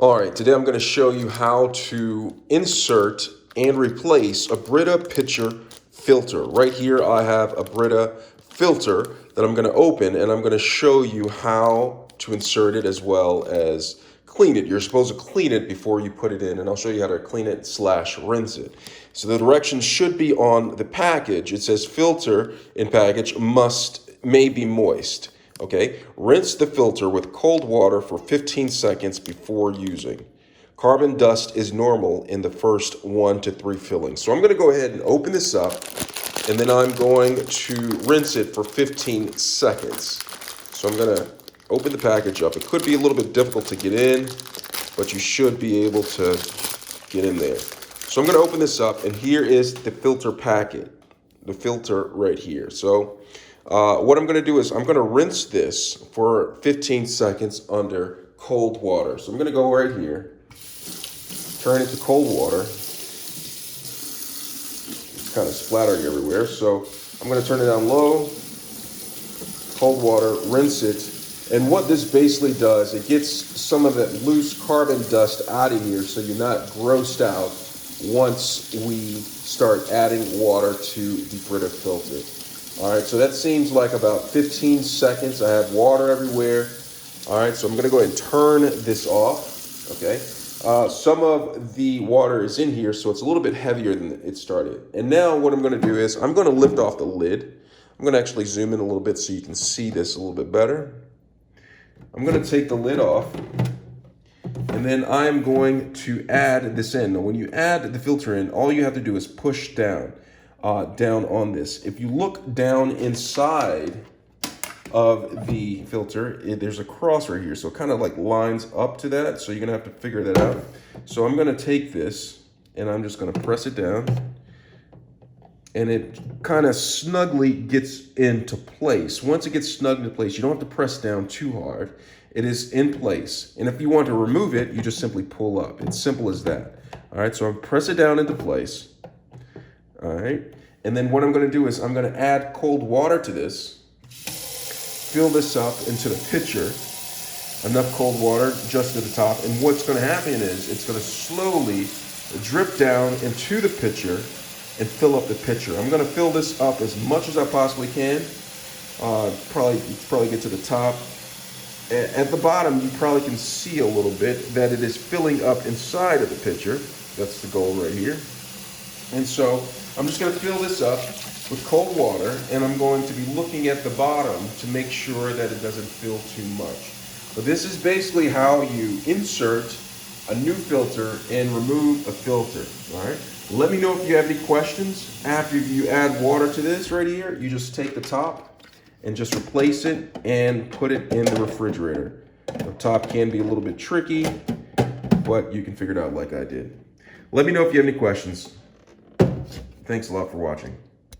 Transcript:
All right, today I'm going to show you how to insert and replace a Brita pitcher filter. Right here I have a Brita filter that I'm going to open, and I'm going to show you how to insert it as well as clean it. You're supposed to clean it before you put it in, and I'll show you how to clean it / rinse it. So the directions should be on the package. It says filter in package may be moist. Okay, rinse the filter with cold water for 15 seconds before using. Carbon dust is normal in the first 1 to 3 fillings. So I'm going to go ahead and open this up, and then I'm going to rinse it for 15 seconds. So I'm going to open the package up. It could be a little bit difficult to get in, but you should be able to get in there. So I'm going to open this up, and here is the filter packet, the filter right here. So what I'm going to do is I'm going to rinse this for 15 seconds under cold water. So I'm going to go right here, turn it to cold water. It's kind of splattering everywhere. So I'm going to turn it down low, cold water, rinse it. And what this basically does, it gets some of that loose carbon dust out of here so you're not grossed out once we start adding water to the Brita filter. All right, so that seems like about 15 seconds. I have water everywhere. All right, so I'm going to go ahead and turn this off, okay? Some of the water is in here, so it's a little bit heavier than it started. And now what I'm going to do is I'm going to lift off the lid. I'm going to actually zoom in a little bit so you can see this a little bit better. I'm going to take the lid off, and then I'm going to add this in. Now, when you add the filter in, all you have to do is push down on this. If you look down inside of the filter, there's a cross right here, so it kind of like lines up to that, so you're gonna have to figure that out. So I'm gonna take this and I'm just gonna press it down, and it kind of snugly gets into place. Once it gets snug into place, you don't have to press down too hard. It is in place, and if you want to remove it, you just simply pull up. It's simple as that. All right, so I'm press it down into place. All right, and then what I'm going to do is I'm going to add cold water to this, fill this up into the pitcher, enough cold water just to the top, and what's going to happen is it's going to slowly drip down into the pitcher and fill up the pitcher. I'm going to fill this up as much as I possibly can, probably get to the top. At the bottom, you probably can see a little bit that it is filling up inside of the pitcher. That's the goal right here. And so I'm just going to fill this up with cold water, and I'm going to be looking at the bottom to make sure that it doesn't fill too much. But this is basically how you insert a new filter and remove a filter. All right. Let me know if you have any questions. After you add water to this right here, you just take the top and just replace it and put it in the refrigerator. The top can be a little bit tricky, but you can figure it out like I did. Let me know if you have any questions. Thanks a lot for watching.